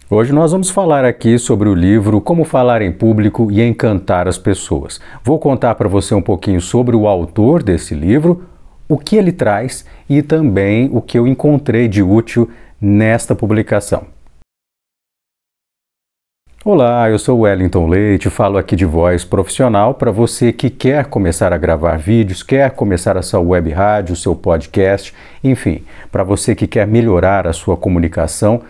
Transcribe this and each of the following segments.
Hoje nós vamos falar aqui sobre o livro Como Falar em Público e Encantar as Pessoas. Vou contar para você um pouquinho sobre o autor desse livro, o que ele traz e também o que eu encontrei de útil nesta publicação. Olá, eu sou Wellington Leite, falo aqui de voz profissional para você que quer começar a gravar vídeos, quer começar a sua web rádio, seu podcast, enfim, para você que quer melhorar a sua comunicação,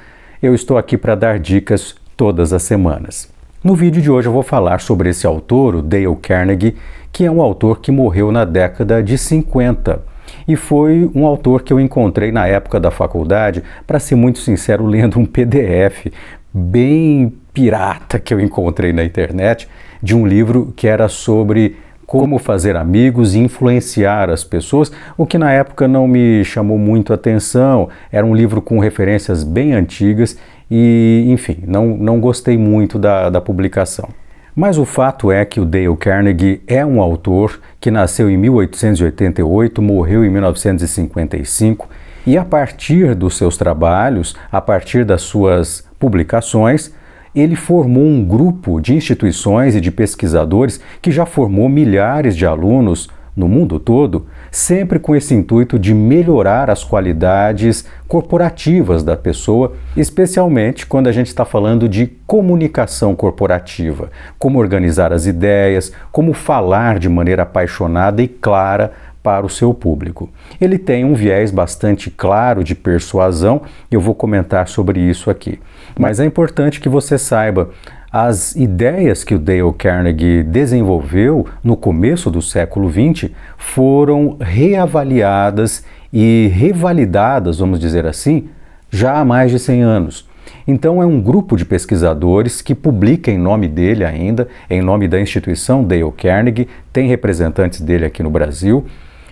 eu estou aqui para dar dicas todas as semanas. No vídeo de hoje eu vou falar sobre esse autor, o Dale Carnegie, que é um autor que morreu na década de 50 e foi um autor que eu encontrei na época da faculdade, para ser muito sincero, lendo um PDF bem pirata que eu encontrei na internet de um livro que era sobre como fazer amigos e influenciar as pessoas, o que na época não me chamou muito a atenção. Era um livro com referências bem antigas e, enfim, não gostei muito da publicação. Mas o fato é que o Dale Carnegie é um autor que nasceu em 1888, morreu em 1955 e a partir dos seus trabalhos, a partir das suas publicações, ele formou um grupo de instituições e de pesquisadores que já formou milhares de alunos no mundo todo, sempre com esse intuito de melhorar as qualidades corporativas da pessoa, especialmente quando a gente está falando de comunicação corporativa, como organizar as ideias, como falar de maneira apaixonada e clara para o seu público. Ele tem um viés bastante claro de persuasão, e eu vou comentar sobre isso aqui. Mas é importante que você saiba, as ideias que o Dale Carnegie desenvolveu no começo do século XX foram reavaliadas e revalidadas, vamos dizer assim, já há mais de 100 anos. Então é um grupo de pesquisadores que publica em nome dele ainda, em nome da instituição Dale Carnegie, tem representantes dele aqui no Brasil,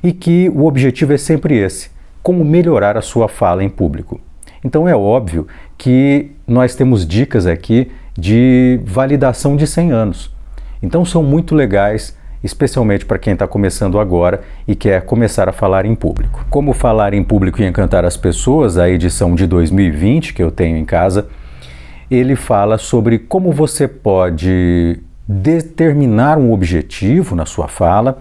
e que o objetivo é sempre esse, como melhorar a sua fala em público. Então é óbvio que nós temos dicas aqui de validação de 100 anos. Então são muito legais, especialmente para quem está começando agora e quer começar a falar em público. Como falar em público e encantar as pessoas, a edição de 2020 que eu tenho em casa, ele fala sobre como você pode determinar um objetivo na sua fala,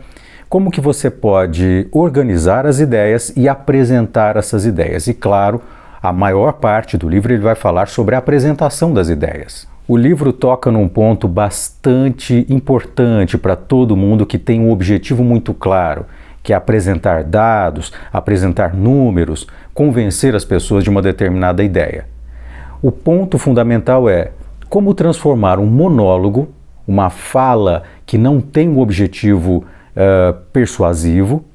como que você pode organizar as ideias e apresentar essas ideias. E claro, a maior parte do livro ele vai falar sobre a apresentação das ideias. O livro toca num ponto bastante importante para todo mundo que tem um objetivo muito claro, que é apresentar dados, apresentar números, convencer as pessoas de uma determinada ideia. O ponto fundamental é como transformar um monólogo, uma fala que não tem um objetivo persuasivo,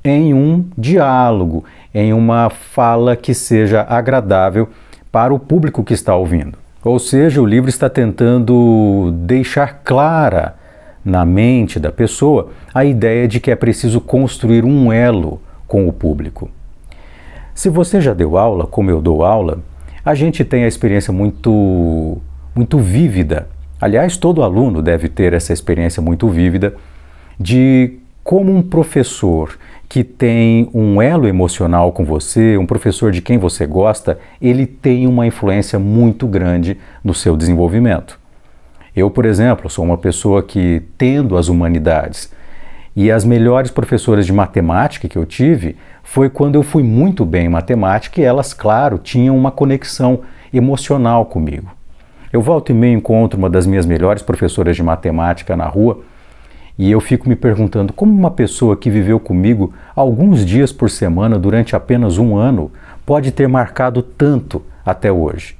em um diálogo, em uma fala que seja agradável para o público que está ouvindo. Ou seja, o livro está tentando deixar clara na mente da pessoa a ideia de que é preciso construir um elo com o público. Se você já deu aula, como eu dou aula, a gente tem a experiência muito vívida. Aliás, todo aluno deve ter essa experiência muito vívida de como um professor que tem um elo emocional com você, um professor de quem você gosta, ele tem uma influência muito grande no seu desenvolvimento. Eu, por exemplo, sou uma pessoa que tendo as humanidades e as melhores professoras de matemática que eu tive foi quando eu fui muito bem em matemática e elas, claro, tinham uma conexão emocional comigo. Eu volto e meio encontro uma das minhas melhores professoras de matemática na rua e eu fico me perguntando como uma pessoa que viveu comigo alguns dias por semana durante apenas um ano pode ter marcado tanto até hoje.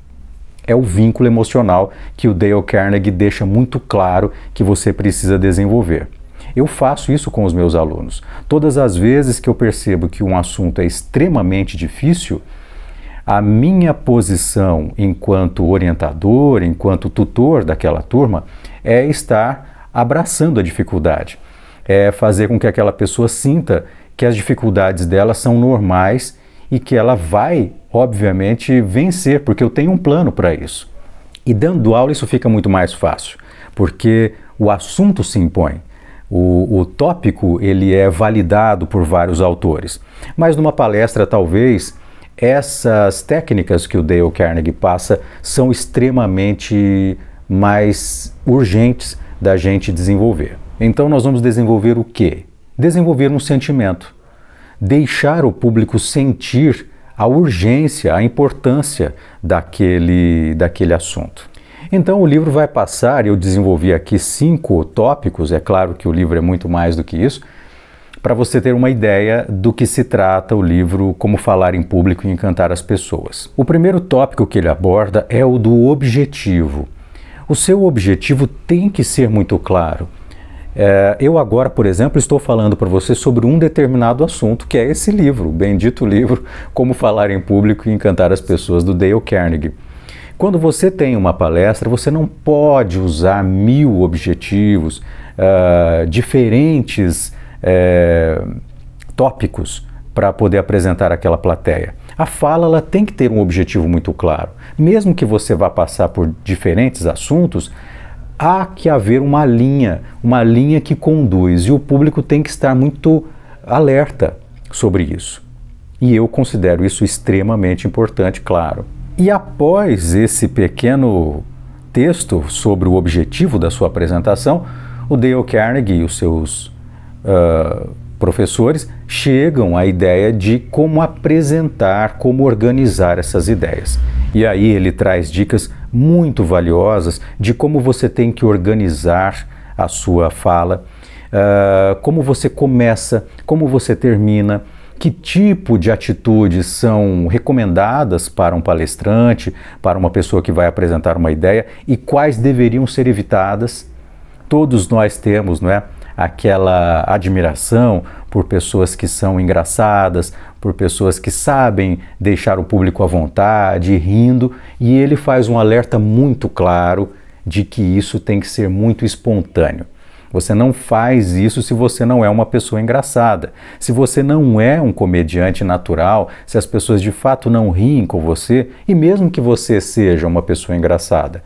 É o vínculo emocional que o Dale Carnegie deixa muito claro que você precisa desenvolver. Eu faço isso com os meus alunos. Todas as vezes que eu percebo que um assunto é extremamente difícil, a minha posição enquanto orientador, enquanto tutor daquela turma, é estar abraçando a dificuldade, é fazer com que aquela pessoa sinta que as dificuldades dela são normais e que ela vai, obviamente, vencer, porque eu tenho um plano para isso. E dando aula isso fica muito mais fácil, porque o assunto se impõe. O tópico ele é validado por vários autores. Mas numa palestra talvez essas técnicas que o Dale Carnegie passa são extremamente mais urgentes da gente desenvolver. Então nós vamos desenvolver o quê? Desenvolver um sentimento. Deixar o público sentir a urgência, a importância daquele assunto. Então o livro vai passar, eu desenvolvi aqui 5 tópicos, é claro que o livro é muito mais do que isso, para você ter uma ideia do que se trata o livro Como Falar em Público e Encantar as Pessoas. O primeiro tópico que ele aborda é o do objetivo. O seu objetivo tem que ser muito claro. Eu agora, por exemplo, estou falando para você sobre um determinado assunto, que é esse livro, o bendito livro Como Falar em Público e Encantar as Pessoas, do Dale Carnegie. Quando você tem uma palestra, você não pode usar 1000 objetivos, diferentes tópicos para poder apresentar aquela plateia. A fala ela tem que ter um objetivo muito claro. Mesmo que você vá passar por diferentes assuntos, há que haver uma linha que conduz, e o público tem que estar muito alerta sobre isso. E eu considero isso extremamente importante, claro. E após esse pequeno texto sobre o objetivo da sua apresentação, o Dale Carnegie e os seus professores chegam à ideia de como apresentar, como organizar essas ideias. E aí ele traz dicas muito valiosas de como você tem que organizar a sua fala, como você começa, como você termina, que tipo de atitudes são recomendadas para um palestrante, para uma pessoa que vai apresentar uma ideia e quais deveriam ser evitadas. Todos nós temos, não é, aquela admiração por pessoas que são engraçadas, por pessoas que sabem deixar o público à vontade, rindo, e ele faz um alerta muito claro de que isso tem que ser muito espontâneo. Você não faz isso se você não é uma pessoa engraçada. Se você não é um comediante natural, se as pessoas de fato não riem com você, e mesmo que você seja uma pessoa engraçada.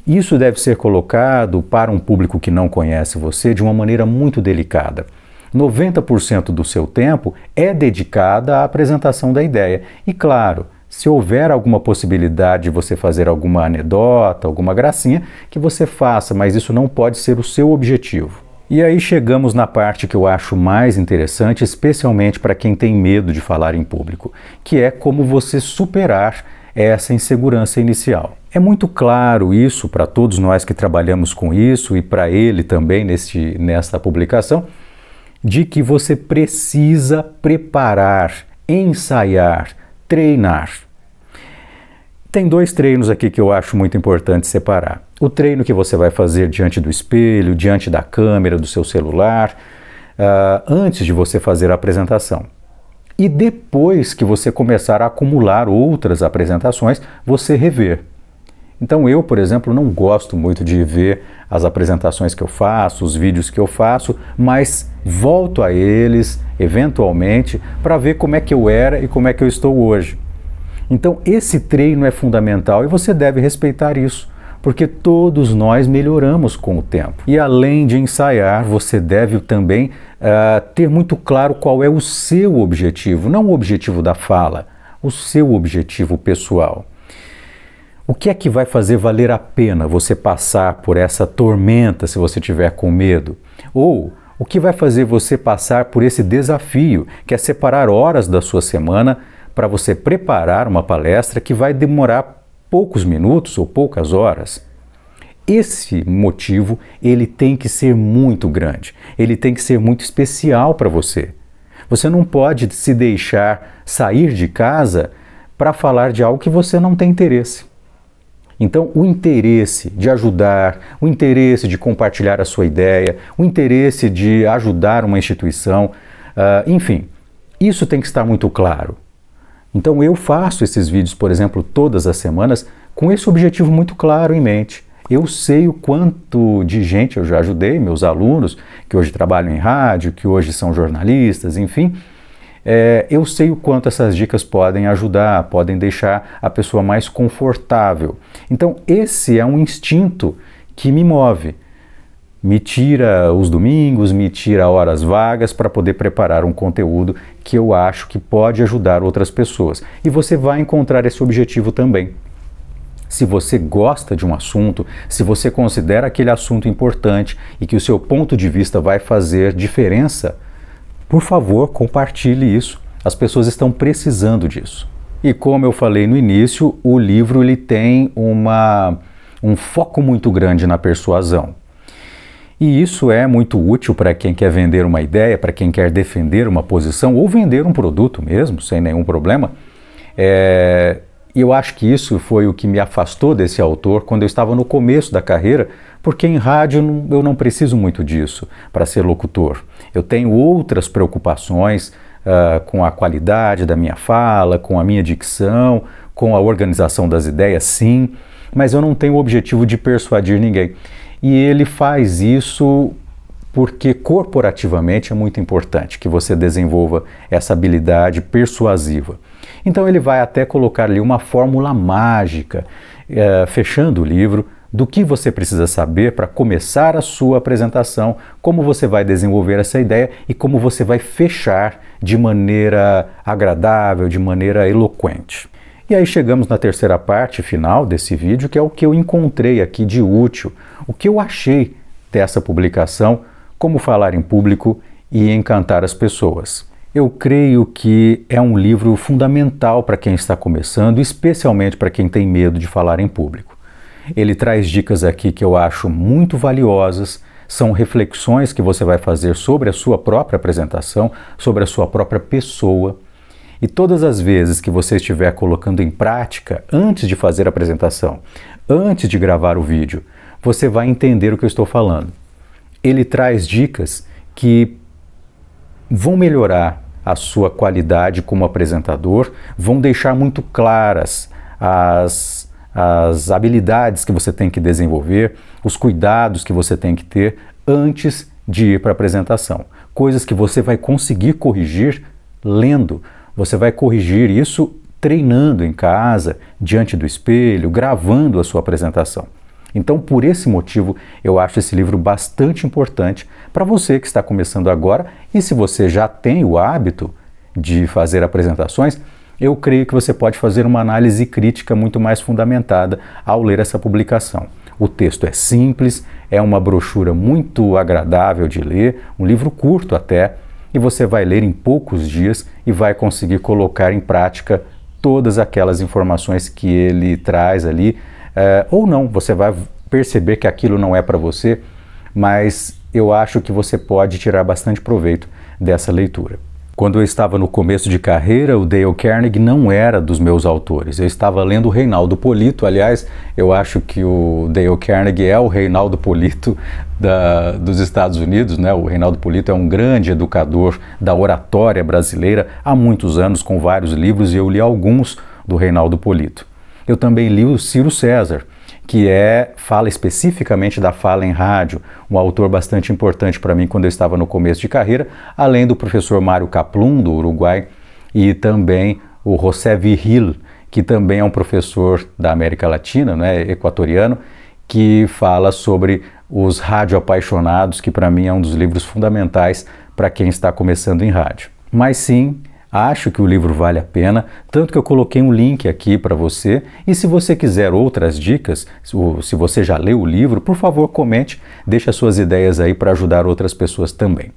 Isso deve ser colocado para um público que não conhece você de uma maneira muito delicada. 90% do seu tempo é dedicada à apresentação da ideia. E claro, se houver alguma possibilidade de você fazer alguma anedota, alguma gracinha, que você faça, mas isso não pode ser o seu objetivo. E aí chegamos na parte que eu acho mais interessante, especialmente para quem tem medo de falar em público, que é como você superar essa insegurança inicial. É muito claro isso para todos nós que trabalhamos com isso e para ele também nesta publicação, de que você precisa preparar, ensaiar, treinar. Tem 2 treinos aqui que eu acho muito importante separar. O treino que você vai fazer diante do espelho, diante da câmera do seu celular, antes de você fazer a apresentação. E depois que você começar a acumular outras apresentações, você rever. Então eu, por exemplo, não gosto muito de ver as apresentações que eu faço, os vídeos que eu faço, mas volto a eles, eventualmente, para ver como é que eu era e como é que eu estou hoje. Então esse treino é fundamental e você deve respeitar isso, porque todos nós melhoramos com o tempo. E além de ensaiar, você deve também ter muito claro qual é o seu objetivo, não o objetivo da fala, o seu objetivo pessoal. O que é que vai fazer valer a pena você passar por essa tormenta se você tiver com medo? Ou o que vai fazer você passar por esse desafio, que é separar horas da sua semana para você preparar uma palestra que vai demorar poucos minutos ou poucas horas? Esse motivo, ele tem que ser muito grande, ele tem que ser muito especial para você. Você não pode se deixar sair de casa para falar de algo que você não tem interesse. Então, o interesse de ajudar, o interesse de compartilhar a sua ideia, o interesse de ajudar uma instituição, enfim, isso tem que estar muito claro. Então, eu faço esses vídeos, por exemplo, todas as semanas, com esse objetivo muito claro em mente. Eu sei o quanto de gente eu já ajudei, meus alunos, que hoje trabalham em rádio, que hoje são jornalistas, enfim. Eu sei o quanto essas dicas podem ajudar, podem deixar a pessoa mais confortável. Então, esse é um instinto que me move. me tira os domingos, me tira horas vagas para poder preparar um conteúdo que eu acho que pode ajudar outras pessoas. E você vai encontrar esse objetivo também. Se você gosta de um assunto, se você considera aquele assunto importante e que o seu ponto de vista vai fazer diferença, por favor, compartilhe isso. As pessoas estão precisando disso. E como eu falei no início, o livro ele tem um foco muito grande na persuasão. E isso é muito útil para quem quer vender uma ideia, para quem quer defender uma posição ou vender um produto mesmo, sem nenhum problema. E eu acho que isso foi o que me afastou desse autor quando eu estava no começo da carreira, porque em rádio eu não preciso muito disso para ser locutor. Eu tenho outras preocupações com a qualidade da minha fala, com a minha dicção, com a organização das ideias, sim, mas eu não tenho o objetivo de persuadir ninguém. E ele faz isso porque corporativamente é muito importante que você desenvolva essa habilidade persuasiva. Então ele vai até colocar ali uma fórmula mágica, fechando o livro, do que você precisa saber para começar a sua apresentação, como você vai desenvolver essa ideia e como você vai fechar de maneira agradável, de maneira eloquente. E aí chegamos na terceira parte final desse vídeo, que é o que eu encontrei aqui de útil, o que eu achei dessa publicação, Como Falar em Público e Encantar as Pessoas. Eu creio que é um livro fundamental para quem está começando, especialmente para quem tem medo de falar em público. Ele traz dicas aqui que eu acho muito valiosas, são reflexões que você vai fazer sobre a sua própria apresentação, sobre a sua própria pessoa. E todas as vezes que você estiver colocando em prática, antes de fazer a apresentação, antes de gravar o vídeo, você vai entender o que eu estou falando. Ele traz dicas que vão melhorar a sua qualidade como apresentador, vão deixar muito claras as habilidades que você tem que desenvolver, os cuidados que você tem que ter antes de ir para a apresentação. Coisas que você vai conseguir corrigir lendo. Você vai corrigir isso treinando em casa, diante do espelho, gravando a sua apresentação. Então, por esse motivo, eu acho esse livro bastante importante para você que está começando agora, e se você já tem o hábito de fazer apresentações, eu creio que você pode fazer uma análise crítica muito mais fundamentada ao ler essa publicação. O texto é simples, é uma brochura muito agradável de ler, um livro curto até, e você vai ler em poucos dias e vai conseguir colocar em prática todas aquelas informações que ele traz ali, ou não, você vai perceber que aquilo não é para você, mas eu acho que você pode tirar bastante proveito dessa leitura. Quando eu estava no começo de carreira, o Dale Carnegie não era dos meus autores. Eu estava lendo o Reinaldo Polito. Aliás, eu acho que o Dale Carnegie é o Reinaldo Polito dos Estados Unidos, né? O Reinaldo Polito é um grande educador da oratória brasileira há muitos anos, com vários livros, e eu li alguns do Reinaldo Polito. Eu também li o Ciro César, que fala especificamente da fala em rádio, um autor bastante importante para mim quando eu estava no começo de carreira, além do professor Mário Kaplun, do Uruguai, e também o José Virgil, que também é um professor da América Latina, né, equatoriano, que fala sobre os radioapaixonados, que para mim é um dos livros fundamentais para quem está começando em rádio. Mas sim, acho que o livro vale a pena, tanto que eu coloquei um link aqui para você, e se você quiser outras dicas, se você já leu o livro, por favor comente, deixe as suas ideias aí para ajudar outras pessoas também.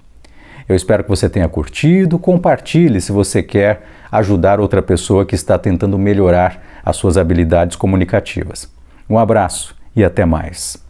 Eu espero que você tenha curtido, compartilhe se você quer ajudar outra pessoa que está tentando melhorar as suas habilidades comunicativas. Um abraço e até mais.